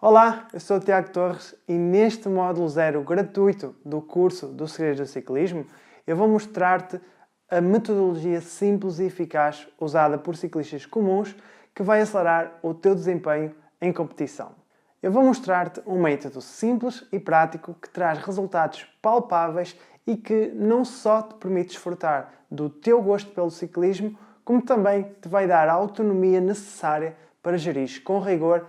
Olá, eu sou o Tiago Torres e neste módulo 0 gratuito do curso do Segredos do Ciclismo eu vou mostrar-te a metodologia simples e eficaz usada por ciclistas comuns que vai acelerar o teu desempenho em competição. Eu vou mostrar-te um método simples e prático que traz resultados palpáveis e que não só te permite desfrutar do teu gosto pelo ciclismo, como também te vai dar a autonomia necessária para gerir com rigor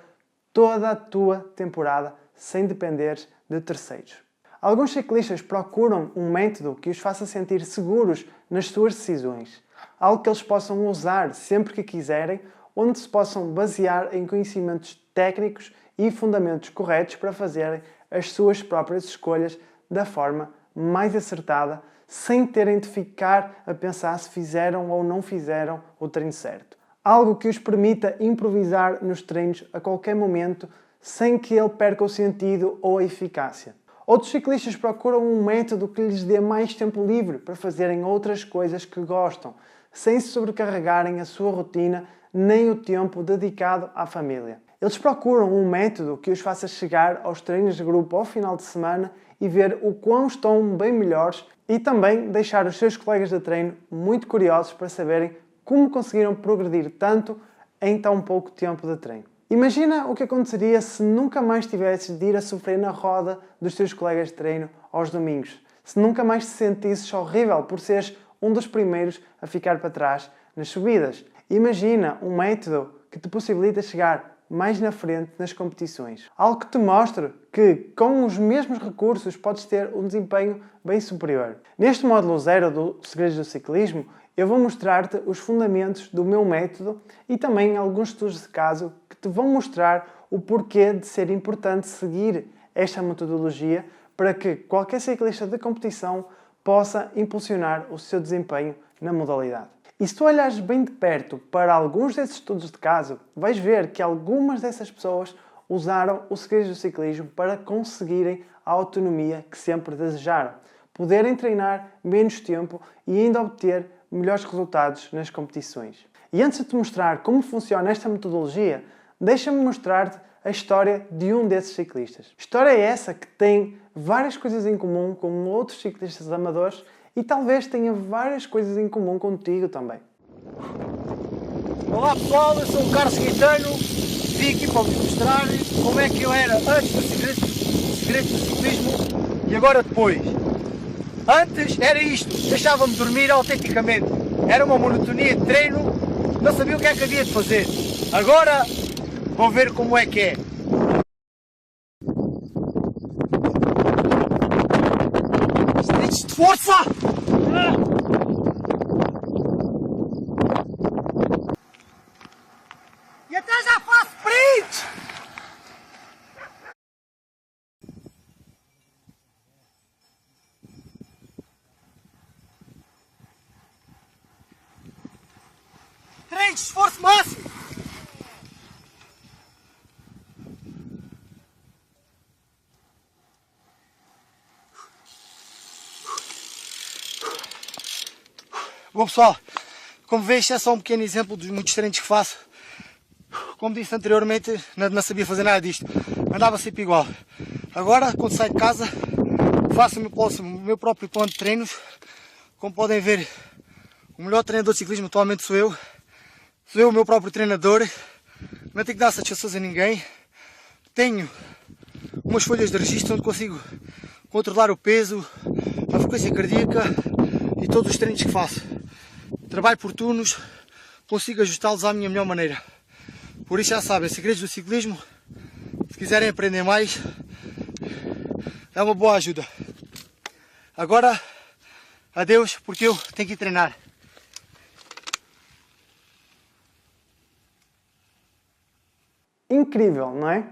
toda a tua temporada sem depender de terceiros. Alguns ciclistas procuram um método que os faça sentir seguros nas suas decisões, algo que eles possam usar sempre que quiserem, onde se possam basear em conhecimentos técnicos e fundamentos corretos para fazerem as suas próprias escolhas da forma mais acertada, sem terem de ficar a pensar se fizeram ou não fizeram o treino certo. Algo que os permita improvisar nos treinos a qualquer momento, sem que ele perca o sentido ou a eficácia. Outros ciclistas procuram um método que lhes dê mais tempo livre para fazerem outras coisas que gostam, sem se sobrecarregarem a sua rotina nem o tempo dedicado à família. Eles procuram um método que os faça chegar aos treinos de grupo ao final de semana e ver o quão estão bem melhores e também deixar os seus colegas de treino muito curiosos para saberem como conseguiram progredir tanto em tão pouco tempo de treino. Imagina o que aconteceria se nunca mais tivesses de ir a sofrer na roda dos teus colegas de treino aos domingos. Se nunca mais te sentisses horrível por seres um dos primeiros a ficar para trás nas subidas. Imagina um método que te possibilita chegar mais na frente nas competições. Algo que te mostre que, com os mesmos recursos, podes ter um desempenho bem superior. Neste módulo 0 do Segredos do Ciclismo, eu vou mostrar-te os fundamentos do meu método e também alguns estudos de caso que te vão mostrar o porquê de ser importante seguir esta metodologia para que qualquer ciclista de competição possa impulsionar o seu desempenho na modalidade. E se tu olhares bem de perto para alguns desses estudos de caso, vais ver que algumas dessas pessoas usaram o Segredos do Ciclismo para conseguirem a autonomia que sempre desejaram. Poderem treinar menos tempo e ainda obter melhores resultados nas competições. E antes de te mostrar como funciona esta metodologia, deixa-me mostrar-te a história de um desses ciclistas. História é essa que tem várias coisas em comum com outros ciclistas amadores e talvez tenha várias coisas em comum contigo também. Olá pessoal, eu sou o Carlos Gaetano, vim aqui para vos mostrar como é que eu era antes do segredo do ciclismo e agora depois. Antes era isto, deixava-me dormir autenticamente, era uma monotonia de treino, não sabia o que é que havia de fazer. Agora vou ver como é que é. Treinos de força! E até já faço sprints! Treinos de esforço máximo! Bom pessoal, como vês, este é só um pequeno exemplo dos muitos treinos que faço. Como disse anteriormente, não sabia fazer nada disto, andava sempre igual. Agora, quando saio de casa, faço o meu próprio plano de treinos. Como podem ver, o melhor treinador de ciclismo atualmente sou eu o meu próprio treinador, não tenho que dar satisfações a ninguém. Tenho umas folhas de registro onde consigo controlar o peso, a frequência cardíaca e todos os treinos que faço. Trabalho por turnos, consigo ajustá-los à minha melhor maneira. Por isso já sabem, Segredos do Ciclismo, se quiserem aprender mais, é uma boa ajuda. Agora, adeus, porque eu tenho que ir treinar. Incrível, não é?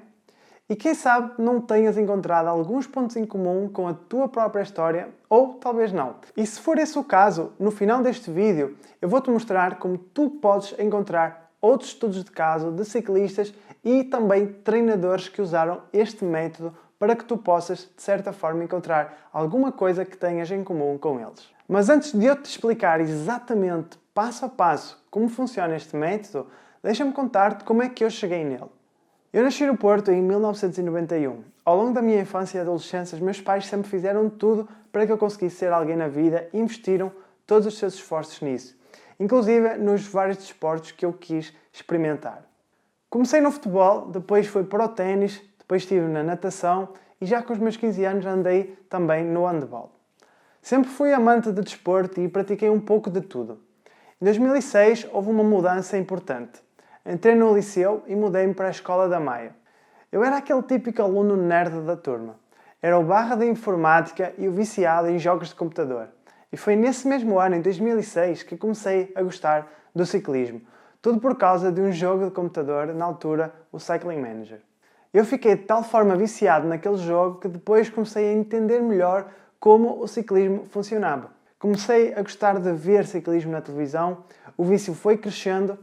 E quem sabe não tenhas encontrado alguns pontos em comum com a tua própria história, ou talvez não. E se for esse o caso, no final deste vídeo eu vou-te mostrar como tu podes encontrar outros estudos de caso de ciclistas e também treinadores que usaram este método para que tu possas, de certa forma, encontrar alguma coisa que tenhas em comum com eles. Mas antes de eu te explicar exatamente, passo a passo, como funciona este método, deixa-me contar-te como é que eu cheguei nele. Eu nasci no Porto em 1991. Ao longo da minha infância e adolescência, os meus pais sempre fizeram tudo para que eu conseguisse ser alguém na vida e investiram todos os seus esforços nisso, inclusive nos vários desportos que eu quis experimentar. Comecei no futebol, depois fui para o ténis, depois estive na natação e já com os meus 15 anos andei também no handball. Sempre fui amante de desporto e pratiquei um pouco de tudo. Em 2006 houve uma mudança importante. Entrei no liceu e mudei-me para a Escola da Maia. Eu era aquele típico aluno nerd da turma. Era o barra da informática e o viciado em jogos de computador. E foi nesse mesmo ano, em 2006, que comecei a gostar do ciclismo. Tudo por causa de um jogo de computador, na altura, o Cycling Manager. Eu fiquei de tal forma viciado naquele jogo que depois comecei a entender melhor como o ciclismo funcionava. Comecei a gostar de ver ciclismo na televisão, o vício foi crescendo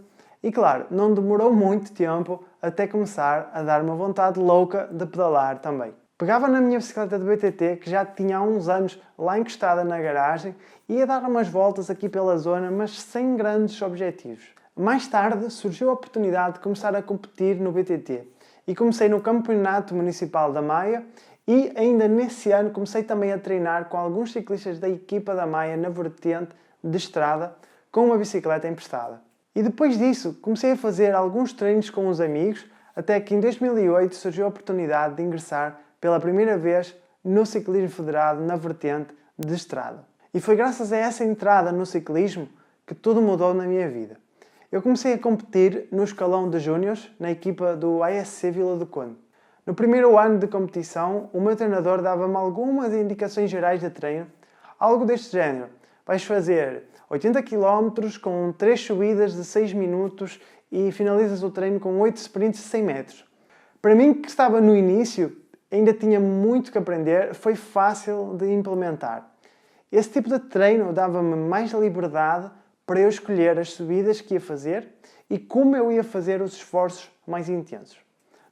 e, claro, não demorou muito tempo até começar a dar uma vontade louca de pedalar também. Pegava na minha bicicleta de BTT, que já tinha há uns anos lá encostada na garagem, e ia dar umas voltas aqui pela zona, mas sem grandes objetivos. Mais tarde surgiu a oportunidade de começar a competir no BTT e comecei no Campeonato Municipal da Maia e ainda nesse ano comecei também a treinar com alguns ciclistas da equipa da Maia na vertente de estrada com uma bicicleta emprestada. E depois disso comecei a fazer alguns treinos com os amigos até que em 2008 surgiu a oportunidade de ingressar pela primeira vez no ciclismo federado na vertente de estrada. E foi graças a essa entrada no ciclismo que tudo mudou na minha vida. Eu comecei a competir no escalão de júniores na equipa do ASC Vila do Conde. No primeiro ano de competição, o meu treinador dava-me algumas indicações gerais de treino, algo deste género. Vais fazer 80 km com 3 subidas de 6 minutos e finalizas o treino com 8 sprints de 100 metros. Para mim, que estava no início, ainda tinha muito que aprender, foi fácil de implementar. Esse tipo de treino dava-me mais liberdade para eu escolher as subidas que ia fazer e como eu ia fazer os esforços mais intensos.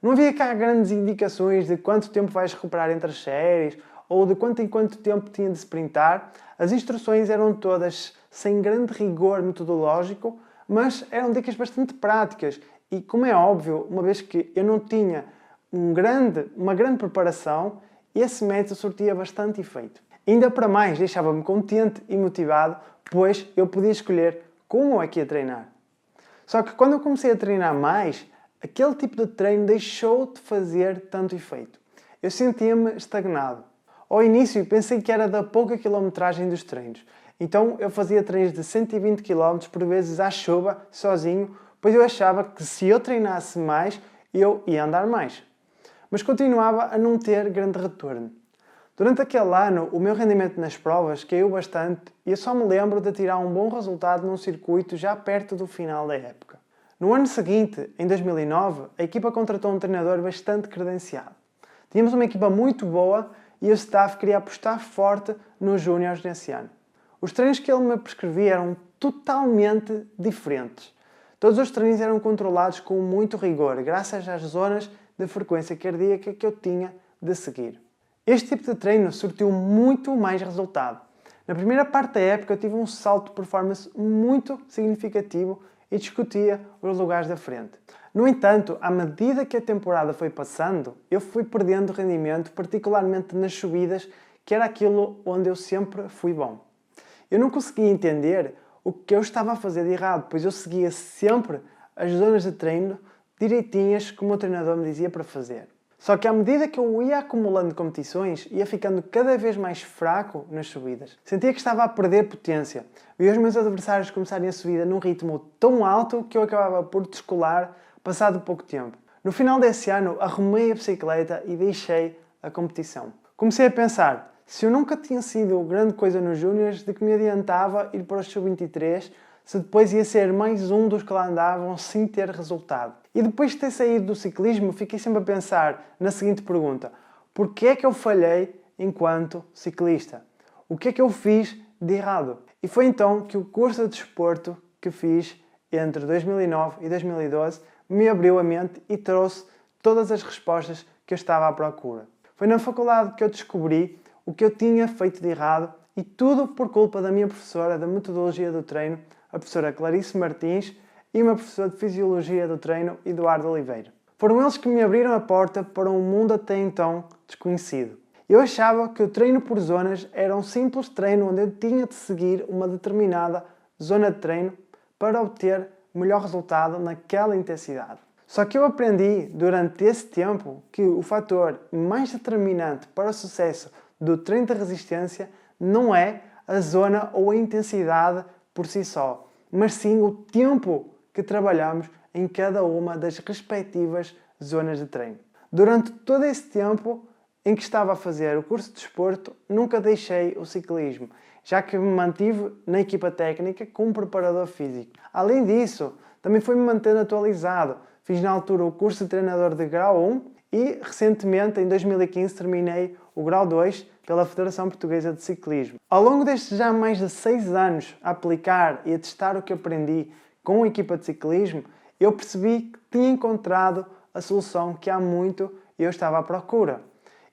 Não havia cá grandes indicações de quanto tempo vais recuperar entre as séries ou de quanto em quanto tempo tinha de sprintar. As instruções eram todas sem grande rigor metodológico, mas eram dicas bastante práticas e, como é óbvio, uma vez que eu não tinha uma grande preparação, esse método surtia bastante efeito. Ainda para mais, deixava-me contente e motivado, pois eu podia escolher como é que ia treinar. Só que quando eu comecei a treinar mais, aquele tipo de treino deixou de fazer tanto efeito. Eu sentia-me estagnado. Ao início pensei que era da pouca quilometragem dos treinos. Então eu fazia treinos de 120 km por vezes à chuva, sozinho, pois eu achava que se eu treinasse mais, eu ia andar mais. Mas continuava a não ter grande retorno. Durante aquele ano, o meu rendimento nas provas caiu bastante e eu só me lembro de tirar um bom resultado num circuito já perto do final da época. No ano seguinte, em 2009, a equipa contratou um treinador bastante credenciado. Tínhamos uma equipa muito boa e o staff queria apostar forte nos júniores nesse ano. Os treinos que ele me prescrevia eram totalmente diferentes. Todos os treinos eram controlados com muito rigor, graças às zonas de frequência cardíaca que eu tinha de seguir. Este tipo de treino surtiu muito mais resultado. Na primeira parte da época eu tive um salto de performance muito significativo e discutia os lugares da frente. No entanto, à medida que a temporada foi passando, eu fui perdendo rendimento, particularmente nas subidas, que era aquilo onde eu sempre fui bom. Eu não conseguia entender o que eu estava a fazer de errado, pois eu seguia sempre as zonas de treino direitinhas como o treinador me dizia para fazer. Só que à medida que eu ia acumulando competições, ia ficando cada vez mais fraco nas subidas. Sentia que estava a perder potência. Vi os meus adversários começarem a subida num ritmo tão alto que eu acabava por descolar passado pouco tempo. No final desse ano, arrumei a bicicleta e deixei a competição. Comecei a pensar, se eu nunca tinha sido grande coisa nos júniores, de que me adiantava ir para os sub-23, se depois ia ser mais um dos que lá andavam sem ter resultado. E depois de ter saído do ciclismo, fiquei sempre a pensar na seguinte pergunta: porquê é que eu falhei enquanto ciclista? O que é que eu fiz de errado? E foi então que o curso de desporto que fiz entre 2009 e 2012 me abriu a mente e trouxe todas as respostas que eu estava à procura. Foi na faculdade que eu descobri o que eu tinha feito de errado e tudo por culpa da minha professora da metodologia do treino, a professora Clarice Martins, e uma professora de Fisiologia do Treino, Eduardo Oliveira. Foram eles que me abriram a porta para um mundo até então desconhecido. Eu achava que o treino por zonas era um simples treino onde eu tinha de seguir uma determinada zona de treino para obter melhor resultado naquela intensidade. Só que eu aprendi durante esse tempo que o fator mais determinante para o sucesso do treino de resistência não é a zona ou a intensidade por si só, mas sim o tempo que trabalhamos em cada uma das respectivas zonas de treino. Durante todo esse tempo em que estava a fazer o curso de desporto, nunca deixei o ciclismo, já que me mantive na equipa técnica como preparador físico. Além disso, também fui-me mantendo atualizado. Fiz na altura o curso de treinador de grau 1 e, recentemente, em 2015, terminei o grau 2 pela Federação Portuguesa de Ciclismo. Ao longo destes já mais de 6 anos a aplicar e a testar o que aprendi com a equipa de ciclismo, eu percebi que tinha encontrado a solução que há muito eu estava à procura.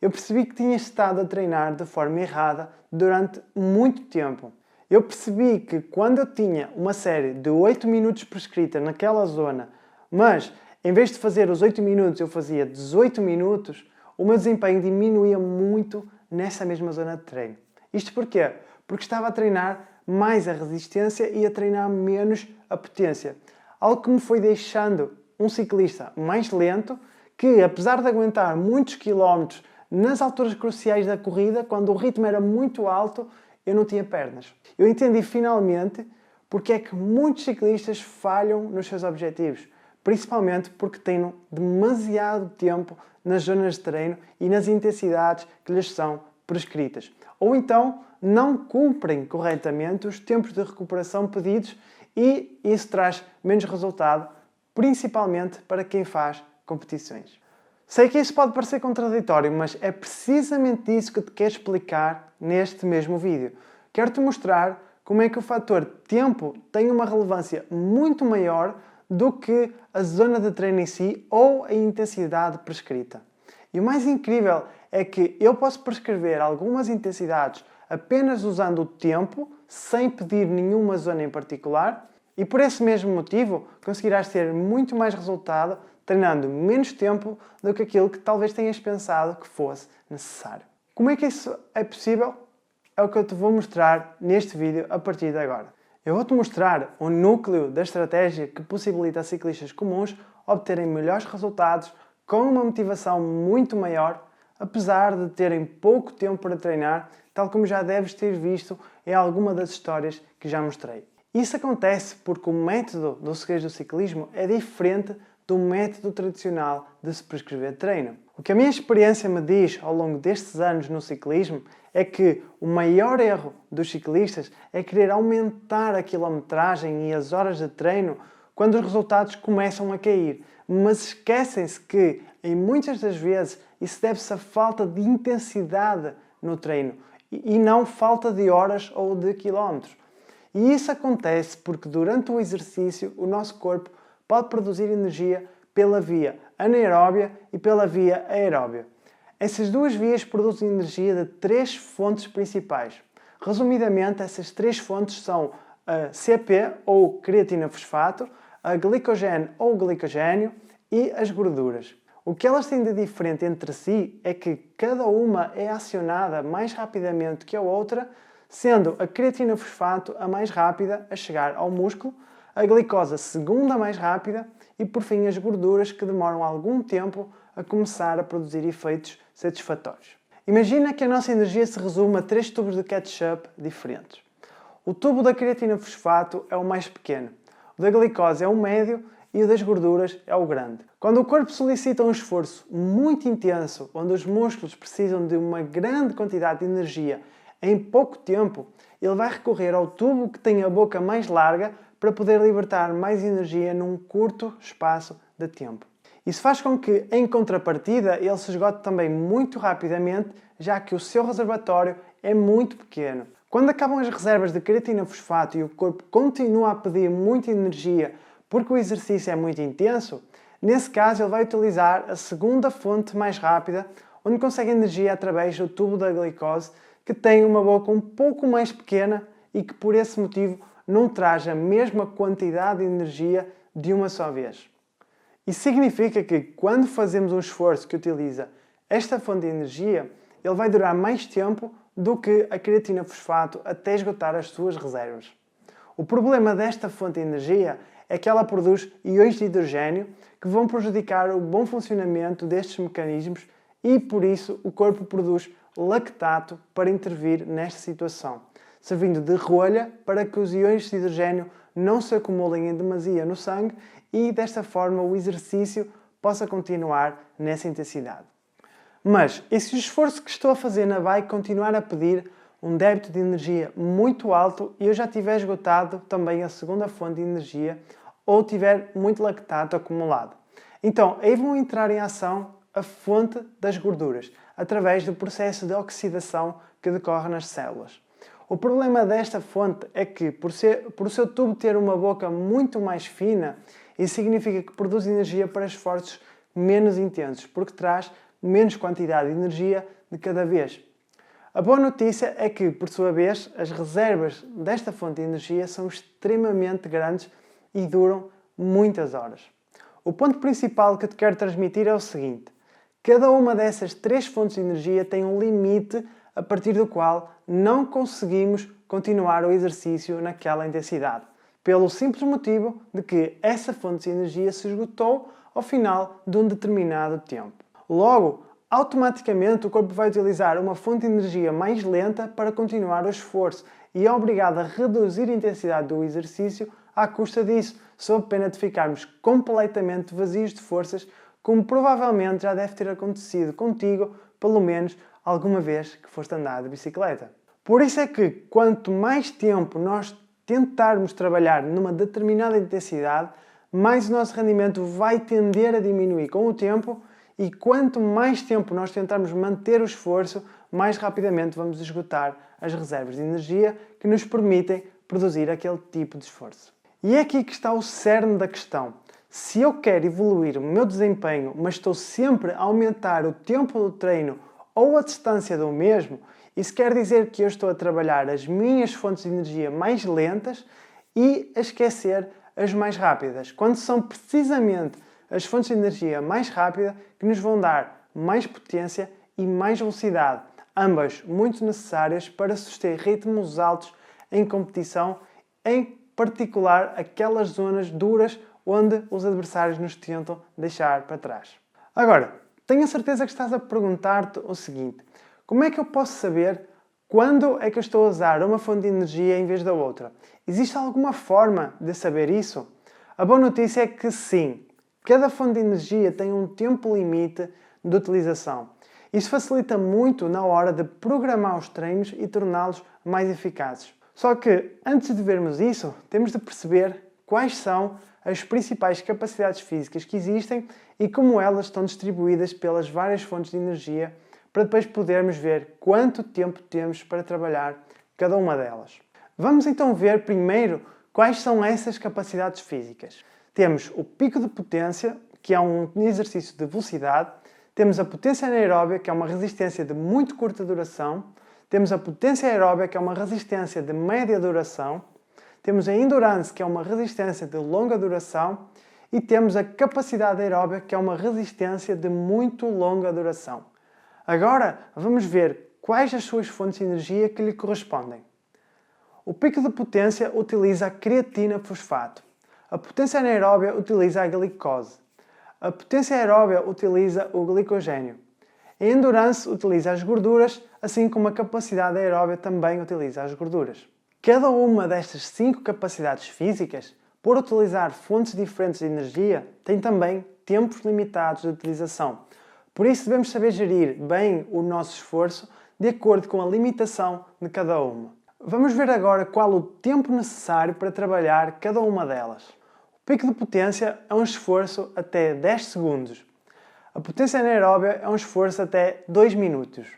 Eu percebi que tinha estado a treinar de forma errada durante muito tempo. Eu percebi que quando eu tinha uma série de 8 minutos prescrita naquela zona, mas em vez de fazer os 8 minutos eu fazia 18 minutos, o meu desempenho diminuía muito nessa mesma zona de treino. Isto porquê? Porque estava a treinar mais a resistência e a treinar menos a potência. Algo que me foi deixando um ciclista mais lento, que apesar de aguentar muitos quilómetros nas alturas cruciais da corrida, quando o ritmo era muito alto, eu não tinha pernas. Eu entendi finalmente porque é que muitos ciclistas falham nos seus objetivos, principalmente porque têm demasiado tempo nas zonas de treino e nas intensidades que lhes são prescritas. Ou então não cumprem corretamente os tempos de recuperação pedidos e isso traz menos resultado, principalmente para quem faz competições. Sei que isso pode parecer contraditório, mas é precisamente isso que te quero explicar neste mesmo vídeo. Quero-te mostrar como é que o fator tempo tem uma relevância muito maior do que a zona de treino em si ou a intensidade prescrita. E o mais incrível é que eu posso prescrever algumas intensidades apenas usando o tempo, sem pedir nenhuma zona em particular, e por esse mesmo motivo conseguirás ter muito mais resultado treinando menos tempo do que aquilo que talvez tenhas pensado que fosse necessário. Como é que isso é possível? É o que eu te vou mostrar neste vídeo a partir de agora. Eu vou-te mostrar o núcleo da estratégia que possibilita a ciclistas comuns obterem melhores resultados com uma motivação muito maior, apesar de terem pouco tempo para treinar, tal como já deves ter visto em alguma das histórias que já mostrei. Isso acontece porque o método do Segredos do Ciclismo é diferente do método tradicional de se prescrever treino. O que a minha experiência me diz ao longo destes anos no ciclismo é que o maior erro dos ciclistas é querer aumentar a quilometragem e as horas de treino quando os resultados começam a cair, mas esquecem-se que, em muitas das vezes, isso deve-se à falta de intensidade no treino e não falta de horas ou de quilómetros. E isso acontece porque durante o exercício o nosso corpo pode produzir energia pela via anaeróbia e pela via aeróbia. Essas duas vias produzem energia de 3 fontes principais. Resumidamente, essas 3 fontes são a CP, ou creatina fosfato, a glicogênio ou glicogênio e as gorduras. O que elas têm de diferente entre si é que cada uma é acionada mais rapidamente que a outra, sendo a creatina fosfato a mais rápida a chegar ao músculo, a glicose a segunda mais rápida e, por fim, as gorduras que demoram algum tempo a começar a produzir efeitos satisfatórios. Imagina que a nossa energia se resume a 3 tubos de ketchup diferentes. O tubo da creatina fosfato é o mais pequeno, o da glicose é o médio e o das gorduras é o grande. Quando o corpo solicita um esforço muito intenso, onde os músculos precisam de uma grande quantidade de energia em pouco tempo, ele vai recorrer ao tubo que tem a boca mais larga para poder libertar mais energia num curto espaço de tempo. Isso faz com que, em contrapartida, ele se esgote também muito rapidamente, já que o seu reservatório é muito pequeno. Quando acabam as reservas de creatina fosfato e o corpo continua a pedir muita energia porque o exercício é muito intenso, nesse caso ele vai utilizar a segunda fonte mais rápida, onde consegue energia através do tubo da glicose, que tem uma boca um pouco mais pequena e que por esse motivo não traz a mesma quantidade de energia de uma só vez. Isso significa que quando fazemos um esforço que utiliza esta fonte de energia, ele vai durar mais tempo do que a creatina fosfato até esgotar as suas reservas. O problema desta fonte de energia é que ela produz íons de hidrogênio que vão prejudicar o bom funcionamento destes mecanismos e, por isso, o corpo produz lactato para intervir nesta situação, servindo de rolha para que os íons de hidrogênio não se acumulem em demasia no sangue e, desta forma, o exercício possa continuar nessa intensidade. Mas, e se o esforço que estou a fazer na bike continuar a pedir um débito de energia muito alto e eu já tiver esgotado também a segunda fonte de energia ou tiver muito lactato acumulado? Então, aí vão entrar em ação a fonte das gorduras, através do processo de oxidação que decorre nas células. O problema desta fonte é que, por o seu tubo ter uma boca muito mais fina, isso significa que produz energia para esforços menos intensos, porque traz menos quantidade de energia de cada vez. A boa notícia é que, por sua vez, as reservas desta fonte de energia são extremamente grandes e duram muitas horas. O ponto principal que te quero transmitir é o seguinte: cada uma dessas 3 fontes de energia tem um limite a partir do qual não conseguimos continuar o exercício naquela intensidade, pelo simples motivo de que essa fonte de energia se esgotou ao final de um determinado tempo. Logo, automaticamente o corpo vai utilizar uma fonte de energia mais lenta para continuar o esforço e é obrigado a reduzir a intensidade do exercício à custa disso, sob pena de ficarmos completamente vazios de forças, como provavelmente já deve ter acontecido contigo, pelo menos alguma vez que foste andar de bicicleta. Por isso é que, quanto mais tempo nós tentarmos trabalhar numa determinada intensidade, mais o nosso rendimento vai tender a diminuir com o tempo e quanto mais tempo nós tentarmos manter o esforço, mais rapidamente vamos esgotar as reservas de energia que nos permitem produzir aquele tipo de esforço. E é aqui que está o cerne da questão. Se eu quero evoluir o meu desempenho, mas estou sempre a aumentar o tempo do treino ou a distância do mesmo, isso quer dizer que eu estou a trabalhar as minhas fontes de energia mais lentas e a esquecer as mais rápidas, quando são precisamente as fontes de energia mais rápida que nos vão dar mais potência e mais velocidade, ambas muito necessárias para suster ritmos altos em competição, em particular aquelas zonas duras onde os adversários nos tentam deixar para trás. Agora, tenho a certeza que estás a perguntar-te o seguinte: como é que eu posso saber quando é que eu estou a usar uma fonte de energia em vez da outra? Existe alguma forma de saber isso? A boa notícia é que sim. Cada fonte de energia tem um tempo limite de utilização. Isso facilita muito na hora de programar os treinos e torná-los mais eficazes. Só que, antes de vermos isso, temos de perceber quais são as principais capacidades físicas que existem e como elas estão distribuídas pelas várias fontes de energia, para depois podermos ver quanto tempo temos para trabalhar cada uma delas. Vamos então ver primeiro quais são essas capacidades físicas. Temos o pico de potência, que é um exercício de velocidade. Temos a potência anaeróbia, que é uma resistência de muito curta duração. Temos a potência aeróbia, que é uma resistência de média duração. Temos a endurance, que é uma resistência de longa duração. E temos a capacidade aeróbia, que é uma resistência de muito longa duração. Agora, vamos ver quais as suas fontes de energia que lhe correspondem. O pico de potência utiliza a creatina fosfato. A potência anaeróbia utiliza a glicose. A potência aeróbia utiliza o glicogênio. A endurance utiliza as gorduras, assim como a capacidade aeróbia também utiliza as gorduras. Cada uma destas 5 capacidades físicas, por utilizar fontes diferentes de energia, tem também tempos limitados de utilização. Por isso devemos saber gerir bem o nosso esforço de acordo com a limitação de cada uma. Vamos ver agora qual o tempo necessário para trabalhar cada uma delas. O pico de potência é um esforço até 10 segundos. A potência anaeróbia é um esforço até 2 minutos.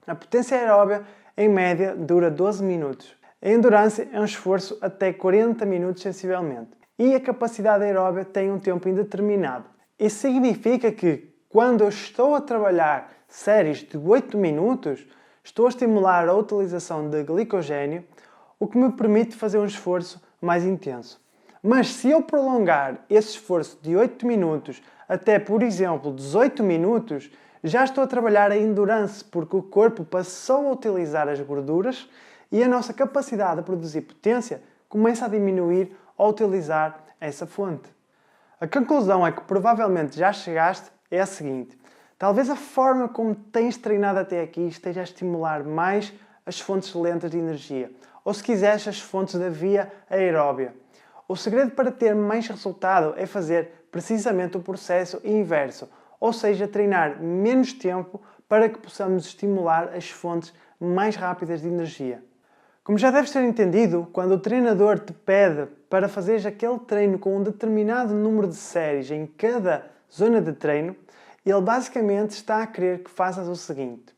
A potência aeróbia, em média, dura 12 minutos. A endurance é um esforço até 40 minutos sensivelmente. E a capacidade aeróbia tem um tempo indeterminado. Isso significa que, quando eu estou a trabalhar séries de 8 minutos, estou a estimular a utilização de glicogênio, o que me permite fazer um esforço mais intenso. Mas se eu prolongar esse esforço de 8 minutos até, por exemplo, 18 minutos, já estou a trabalhar a endurance, porque o corpo passou a utilizar as gorduras e a nossa capacidade de produzir potência começa a diminuir ao utilizar essa fonte. A conclusão a que provavelmente já chegaste é a seguinte: talvez a forma como tens treinado até aqui esteja a estimular mais as fontes lentas de energia, ou se quiseres, as fontes da via aeróbia. O segredo para ter mais resultado é fazer precisamente o processo inverso, ou seja, treinar menos tempo para que possamos estimular as fontes mais rápidas de energia. Como já deves ter entendido, quando o treinador te pede para fazeres aquele treino com um determinado número de séries em cada zona de treino, ele basicamente está a querer que faças o seguinte.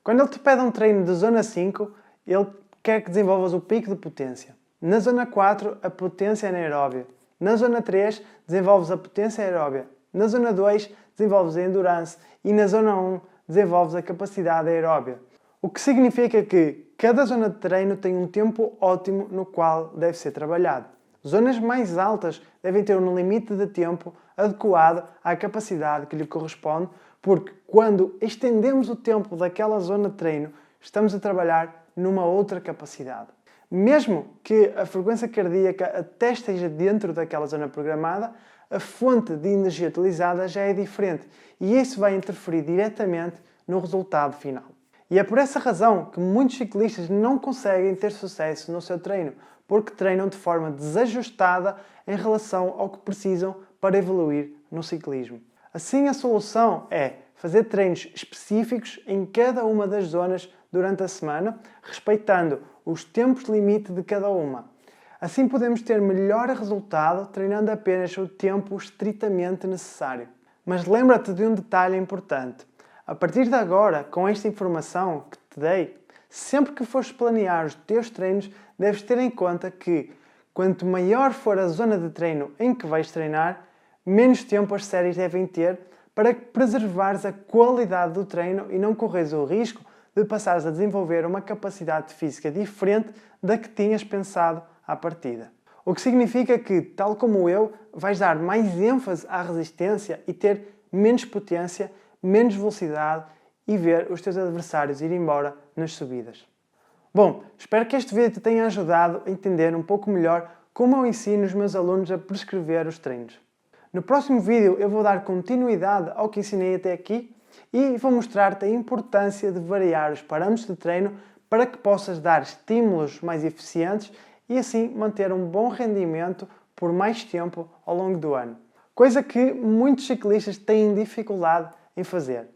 Quando ele te pede um treino de zona 5, ele quer que desenvolvas o pico de potência. Na zona 4, a potência anaeróbia. Na zona 3, desenvolves a potência aeróbia. Na zona 2, desenvolves a endurance. E na zona 1, desenvolves a capacidade aeróbia. O que significa que cada zona de treino tem um tempo ótimo no qual deve ser trabalhado. Zonas mais altas devem ter um limite de tempo adequado à capacidade que lhe corresponde, porque quando estendemos o tempo daquela zona de treino, estamos a trabalhar numa outra capacidade. Mesmo que a frequência cardíaca até esteja dentro daquela zona programada, a fonte de energia utilizada já é diferente e isso vai interferir diretamente no resultado final. E é por essa razão que muitos ciclistas não conseguem ter sucesso no seu treino, porque treinam de forma desajustada em relação ao que precisam para evoluir no ciclismo. Assim, a solução é fazer treinos específicos em cada uma das zonas durante a semana, respeitando os tempos limite de cada uma. Assim podemos ter melhor resultado treinando apenas o tempo estritamente necessário. Mas lembra-te de um detalhe importante. A partir de agora, com esta informação que te dei, sempre que fores planear os teus treinos, deves ter em conta que, quanto maior for a zona de treino em que vais treinar, menos tempo as séries devem ter para preservares a qualidade do treino e não corres o risco de passares a desenvolver uma capacidade física diferente da que tinhas pensado à partida. O que significa que, tal como eu, vais dar mais ênfase à resistência e ter menos potência, menos velocidade e ver os teus adversários ir embora nas subidas. Bom, espero que este vídeo te tenha ajudado a entender um pouco melhor como eu ensino os meus alunos a prescrever os treinos. No próximo vídeo eu vou dar continuidade ao que ensinei até aqui e vou mostrar-te a importância de variar os parâmetros de treino para que possas dar estímulos mais eficientes e assim manter um bom rendimento por mais tempo ao longo do ano. Coisa que muitos ciclistas têm dificuldade em fazer.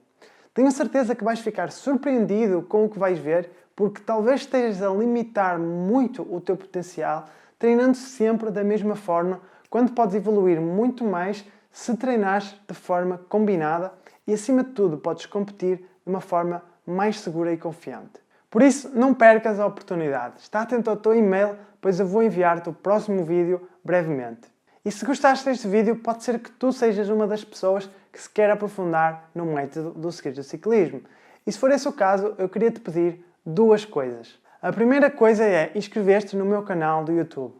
Tenho certeza que vais ficar surpreendido com o que vais ver, porque talvez estejas a limitar muito o teu potencial, treinando sempre da mesma forma, quando podes evoluir muito mais se treinares de forma combinada e, acima de tudo, podes competir de uma forma mais segura e confiante. Por isso, não percas a oportunidade. Está atento ao teu e-mail, pois eu vou enviar-te o próximo vídeo brevemente. E se gostaste deste vídeo, pode ser que tu sejas uma das pessoas que se quer aprofundar no método do Segredos do Ciclismo. E se for esse o caso, eu queria te pedir duas coisas. A primeira coisa é inscrever-te no meu canal do YouTube.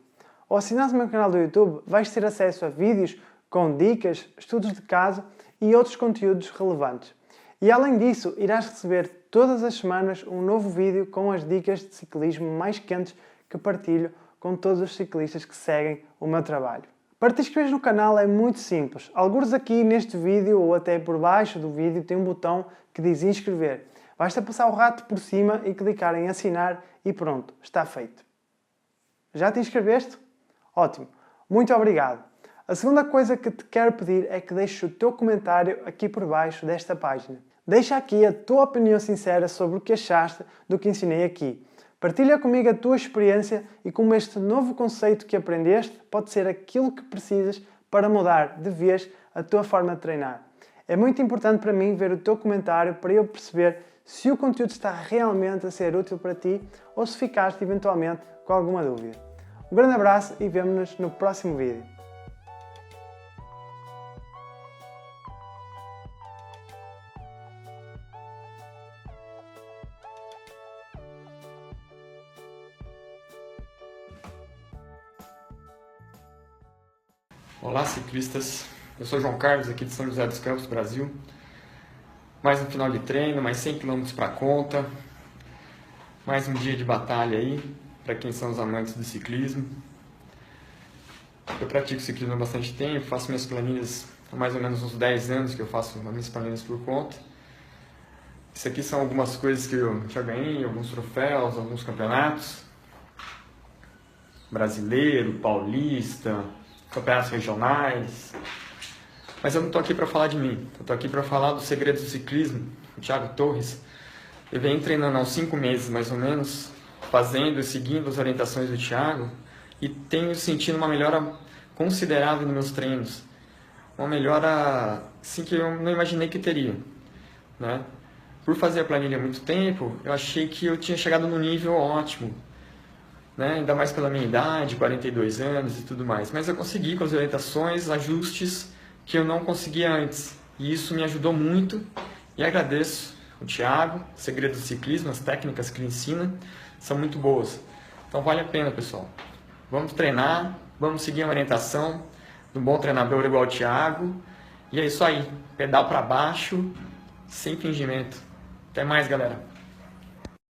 Ao assinar o meu canal do YouTube, vais ter acesso a vídeos com dicas, estudos de caso e outros conteúdos relevantes. E além disso, irás receber todas as semanas um novo vídeo com as dicas de ciclismo mais quentes que partilho com todos os ciclistas que seguem o meu trabalho. Para te inscreveres no canal é muito simples. Alguns aqui neste vídeo ou até por baixo do vídeo tem um botão que diz inscrever. Basta passar o rato por cima e clicar em assinar e pronto, está feito. Já te inscreveste? Ótimo, muito obrigado. A segunda coisa que te quero pedir é que deixes o teu comentário aqui por baixo desta página. Deixa aqui a tua opinião sincera sobre o que achaste do que ensinei aqui. Partilha comigo a tua experiência e como este novo conceito que aprendeste pode ser aquilo que precisas para mudar de vez a tua forma de treinar. É muito importante para mim ver o teu comentário para eu perceber se o conteúdo está realmente a ser útil para ti ou se ficaste eventualmente com alguma dúvida. Um grande abraço e vemo-nos no próximo vídeo. Olá, ciclistas! Eu sou João Carlos, aqui de São José dos Campos, Brasil. Mais um final de treino, mais 100 km para conta. Mais um dia de batalha aí, para quem são os amantes do ciclismo. Eu pratico ciclismo há bastante tempo, faço minhas planilhas há mais ou menos uns 10 anos que eu faço minhas planilhas por conta. Isso aqui são algumas coisas que eu já ganhei, alguns troféus, alguns campeonatos. Brasileiro, paulista, campeonatos regionais. Mas eu não estou aqui para falar de mim, eu estou aqui para falar dos segredos do ciclismo, o Thiago Torres. Eu venho treinando há uns 5 meses mais ou menos, fazendo e seguindo as orientações do Thiago, e tenho sentido uma melhora considerável nos meus treinos. Uma melhora assim, que eu não imaginei que teria, né? Por fazer a planilha há muito tempo, eu achei que eu tinha chegado num nível ótimo, né? Ainda mais pela minha idade, 42 anos e tudo mais. Mas eu consegui com as orientações, ajustes que eu não conseguia antes. E isso me ajudou muito e agradeço o Thiago. O segredo do ciclismo, as técnicas que ele ensina são muito boas. Então vale a pena, pessoal. Vamos treinar, vamos seguir a orientação do bom treinador igual o Thiago. E é isso aí, pedal para baixo, sem fingimento. Até mais, galera.